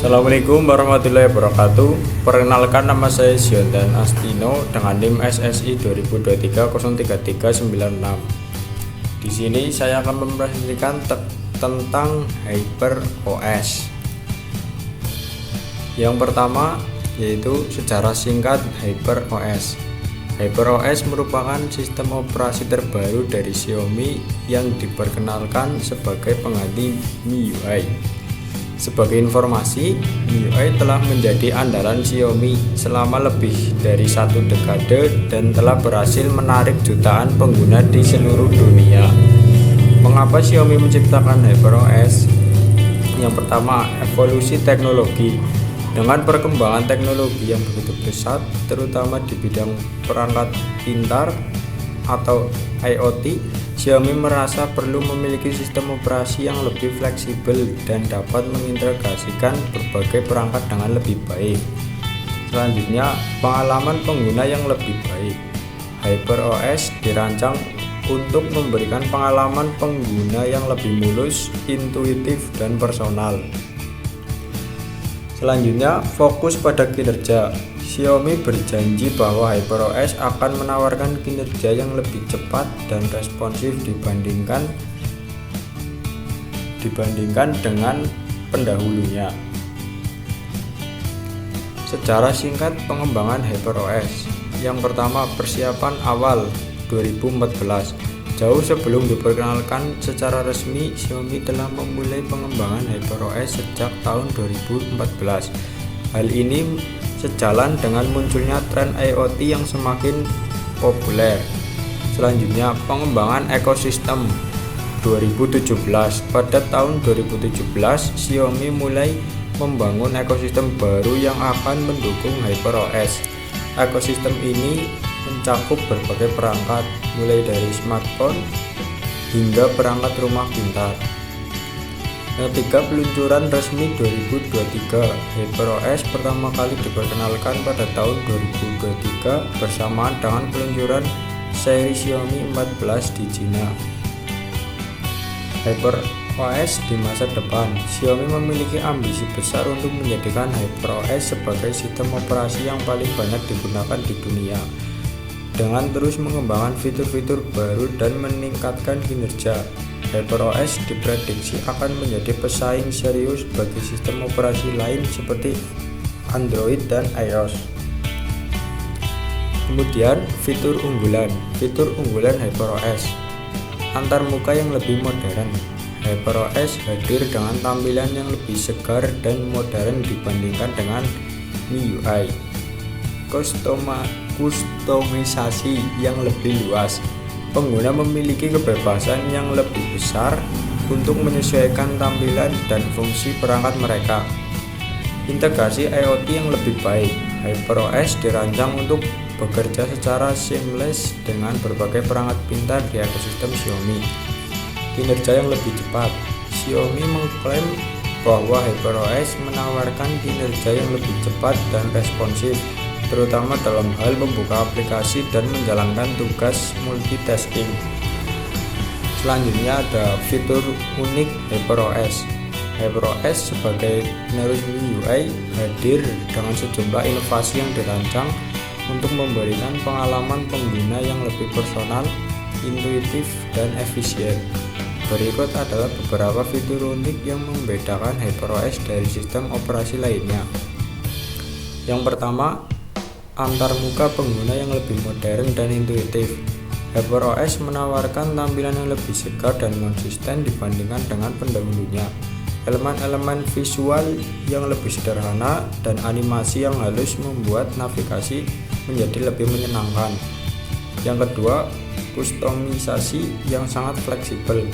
Assalamualaikum warahmatullahi wabarakatuh. Perkenalkan, nama saya Ziondan Astino dengan NIM SSI 2023-03396. Di sini saya akan mempresentasikan tentang HyperOS. Yang pertama yaitu sejarah singkat HyperOS. HyperOS merupakan sistem operasi terbaru dari Xiaomi yang diperkenalkan sebagai pengganti MIUI. Sebagai informasi, MIUI telah menjadi andalan Xiaomi selama lebih dari 1 dekade dan telah berhasil menarik jutaan pengguna di seluruh dunia. Mengapa Xiaomi menciptakan HyperOS? Yang pertama, evolusi teknologi. Dengan perkembangan teknologi yang begitu pesat, terutama di bidang perangkat pintar atau IoT, Xiaomi merasa perlu memiliki sistem operasi yang lebih fleksibel dan dapat mengintegrasikan berbagai perangkat dengan lebih baik. Selanjutnya, pengalaman pengguna yang lebih baik. HyperOS dirancang untuk memberikan pengalaman pengguna yang lebih mulus, intuitif, dan personal. Selanjutnya, fokus pada kinerja. Xiaomi berjanji bahwa HyperOS akan menawarkan kinerja yang lebih cepat dan responsif dibandingkan dengan pendahulunya. Secara singkat pengembangan HyperOS. Yang pertama, persiapan awal 2014. Jauh sebelum diperkenalkan secara resmi, Xiaomi telah memulai pengembangan HyperOS sejak tahun 2014. Hal ini sejalan dengan munculnya tren IoT yang semakin populer. Selanjutnya, pengembangan ekosistem 2017. Pada tahun 2017, Xiaomi mulai membangun ekosistem baru yang akan mendukung HyperOS. Ekosistem ini mencakup berbagai perangkat, mulai dari smartphone hingga perangkat rumah pintar. Yang ketiga, peluncuran resmi 2023. HyperOS pertama kali diperkenalkan pada tahun 2023 bersamaan dengan peluncuran seri Xiaomi 14 di Cina. HyperOS di masa depan. Xiaomi memiliki ambisi besar untuk menjadikan HyperOS sebagai sistem operasi yang paling banyak digunakan di dunia, dengan terus mengembangkan fitur-fitur baru dan meningkatkan kinerja. HyperOS diprediksi akan menjadi pesaing serius bagi sistem operasi lain seperti Android dan iOS. Kemudian, fitur unggulan HyperOS. Antarmuka yang lebih modern. HyperOS hadir dengan tampilan yang lebih segar dan modern dibandingkan dengan MIUI. Kustomisasi yang lebih luas. Pengguna memiliki kebebasan yang lebih besar untuk menyesuaikan tampilan dan fungsi perangkat mereka. Integrasi IoT yang lebih baik. HyperOS dirancang untuk bekerja secara seamless dengan berbagai perangkat pintar di ekosistem Xiaomi. Kinerja yang lebih cepat. Xiaomi mengklaim bahwa HyperOS menawarkan kinerja yang lebih cepat dan responsif, terutama dalam hal membuka aplikasi dan menjalankan tugas multitasking. Selanjutnya ada fitur unik HyperOS. HyperOS sebagai penerus MIUI hadir dengan sejumlah inovasi yang dirancang untuk memberikan pengalaman pengguna yang lebih personal, intuitif, dan efisien. Berikut adalah beberapa fitur unik yang membedakan HyperOS dari sistem operasi lainnya. Yang pertama, antarmuka pengguna yang lebih modern dan intuitif. HyperOS menawarkan tampilan yang lebih segar dan konsisten dibandingkan dengan pendahulunya. Elemen-elemen visual yang lebih sederhana dan animasi yang halus membuat navigasi menjadi lebih menyenangkan. Yang kedua, kustomisasi yang sangat fleksibel.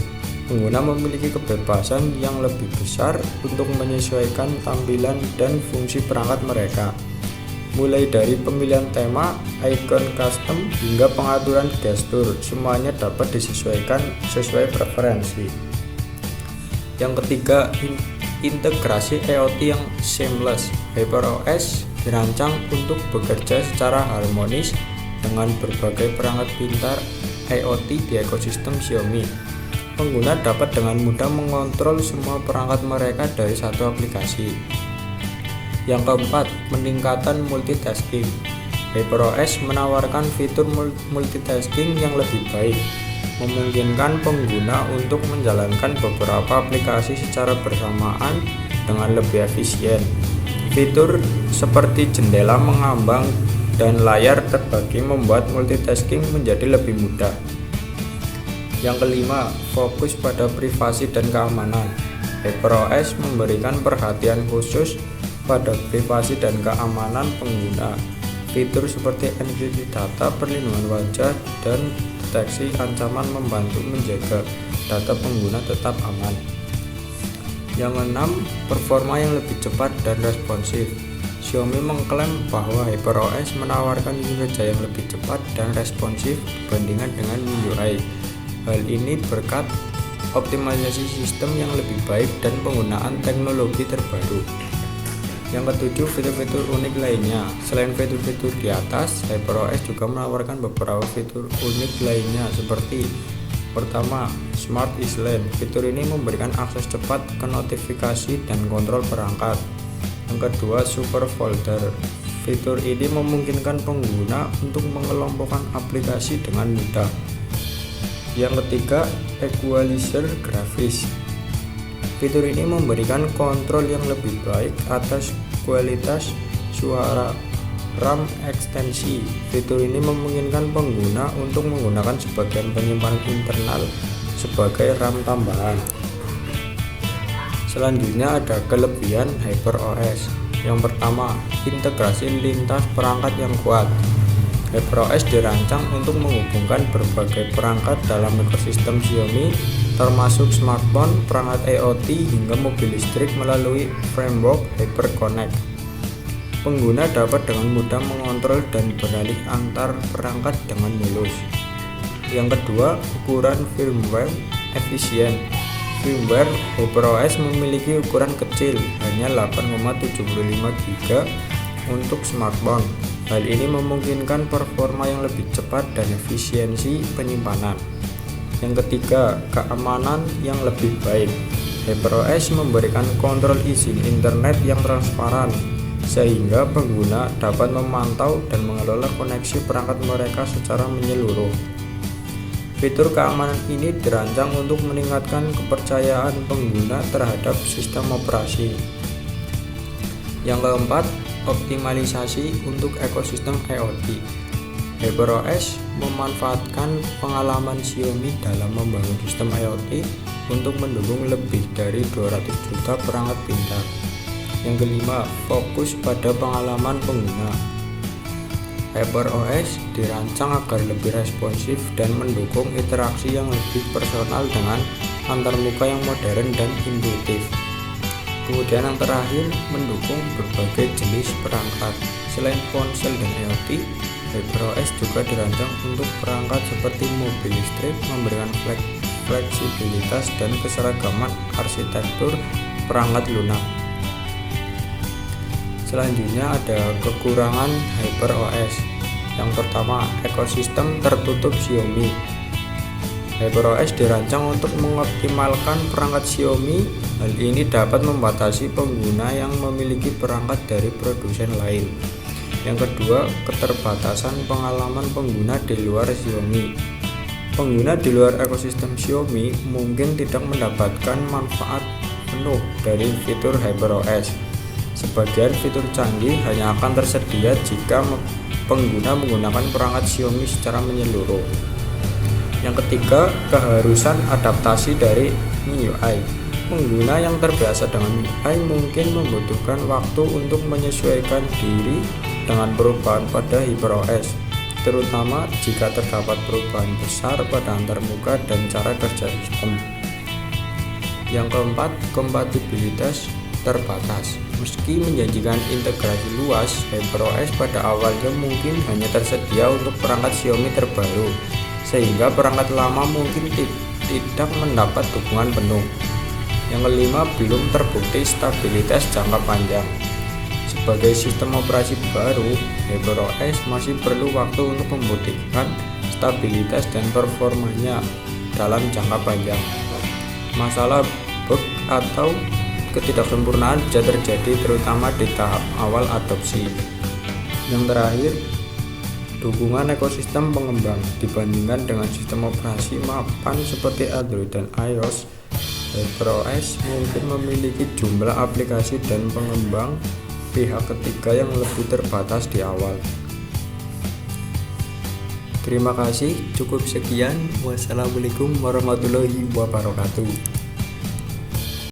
Pengguna memiliki kebebasan yang lebih besar untuk menyesuaikan tampilan dan fungsi perangkat mereka, mulai dari pemilihan tema, icon custom, hingga pengaturan gestur. Semuanya dapat disesuaikan sesuai preferensi. Yang ketiga, integrasi IoT yang seamless. HyperOS dirancang untuk bekerja secara harmonis dengan berbagai perangkat pintar IoT di ekosistem Xiaomi. Pengguna dapat dengan mudah mengontrol semua perangkat mereka dari satu aplikasi. Yang keempat, peningkatan multitasking. HyperOS menawarkan fitur multitasking yang lebih baik, memungkinkan pengguna untuk menjalankan beberapa aplikasi secara bersamaan dengan lebih efisien. Fitur seperti jendela mengambang dan layar terbagi membuat multitasking menjadi lebih mudah. Yang kelima, fokus pada privasi dan keamanan. HyperOS memberikan perhatian khusus pada privasi dan keamanan pengguna. Fitur seperti enkripsi data, perlindungan wajah, dan deteksi ancaman membantu menjaga data pengguna tetap aman. Yang keenam, performa yang lebih cepat dan responsif. Xiaomi mengklaim bahwa HyperOS menawarkan kinerja yang lebih cepat dan responsif dibandingkan dengan MIUI. Hal ini berkat optimalisasi sistem yang lebih baik dan penggunaan teknologi terbaru. Yang ketujuh, fitur-fitur unik lainnya. Selain fitur-fitur di atas, HyperOS juga menawarkan beberapa fitur unik lainnya seperti: pertama, Smart Island. Fitur ini memberikan akses cepat ke notifikasi dan kontrol perangkat. Yang kedua, Super Folder. Fitur ini memungkinkan pengguna untuk mengelompokkan aplikasi dengan mudah. Yang ketiga, Equalizer grafis. Fitur ini memberikan kontrol yang lebih baik atas kualitas suara RAM ekstensi. Fitur ini memungkinkan pengguna untuk menggunakan sebagian penyimpanan internal sebagai RAM tambahan. Selanjutnya ada kelebihan HyperOS. Yang pertama, integrasi lintas perangkat yang kuat. HyperOS dirancang untuk menghubungkan berbagai perangkat dalam ekosistem Xiaomi, termasuk smartphone, perangkat IoT, hingga mobil listrik melalui framework HyperConnect. Pengguna dapat dengan mudah mengontrol dan beralih antar perangkat dengan mulus. Yang kedua, ukuran firmware efisien. Firmware HyperOS memiliki ukuran kecil, hanya 8,75 GB untuk smartphone. Hal ini memungkinkan performa yang lebih cepat dan efisiensi penyimpanan. Yang ketiga, keamanan yang lebih baik. HyperOS memberikan kontrol izin internet yang transparan, sehingga pengguna dapat memantau dan mengelola koneksi perangkat mereka secara menyeluruh. Fitur keamanan ini dirancang untuk meningkatkan kepercayaan pengguna terhadap sistem operasi. Yang keempat, optimalisasi untuk ekosistem IoT. HyperOS memanfaatkan pengalaman Xiaomi dalam membangun sistem IoT untuk mendukung lebih dari 200 juta perangkat pintar. Yang kelima, fokus pada pengalaman pengguna. HyperOS dirancang agar lebih responsif dan mendukung interaksi yang lebih personal dengan antarmuka yang modern dan intuitif. Kemudian yang terakhir, mendukung berbagai jenis perangkat. Selain ponsel dan IoT, HyperOS juga dirancang untuk perangkat seperti mobil listrik, memberikan fleksibilitas dan keseragaman arsitektur perangkat lunak. Selanjutnya ada kekurangan HyperOS. Yang pertama, ekosistem tertutup Xiaomi. HyperOS dirancang untuk mengoptimalkan perangkat Xiaomi. Hal ini dapat membatasi pengguna yang memiliki perangkat dari produsen lain. Yang kedua, keterbatasan pengalaman pengguna di luar Xiaomi. Pengguna di luar ekosistem Xiaomi mungkin tidak mendapatkan manfaat penuh dari fitur HyperOS. Sebagian fitur canggih hanya akan tersedia jika pengguna menggunakan perangkat Xiaomi secara menyeluruh. Yang ketiga, keharusan adaptasi dari MIUI. Pengguna yang terbiasa dengan MIUI mungkin membutuhkan waktu untuk menyesuaikan diri dengan perubahan pada HyperOS, terutama jika terdapat perubahan besar pada antarmuka dan cara kerja sistem. Yang keempat, kompatibilitas terbatas. Meski menjanjikan integrasi luas, HyperOS pada awalnya mungkin hanya tersedia untuk perangkat Xiaomi terbaru, sehingga perangkat lama mungkin tidak mendapat dukungan penuh. Yang kelima, belum terbukti stabilitas jangka panjang. Sebagai sistem operasi baru, HyperOS masih perlu waktu untuk membuktikan stabilitas dan performanya dalam jangka panjang. Masalah bug atau ketidaksempurnaan bisa terjadi terutama di tahap awal adopsi. Yang terakhir, dukungan ekosistem pengembang. Dibandingkan dengan sistem operasi mapan seperti Android dan iOS, HyperOS mungkin memiliki jumlah aplikasi dan pengembang pihak ketiga yang lebih terbatas di awal. Terima kasih, cukup sekian. Wassalamualaikum warahmatullahi wabarakatuh.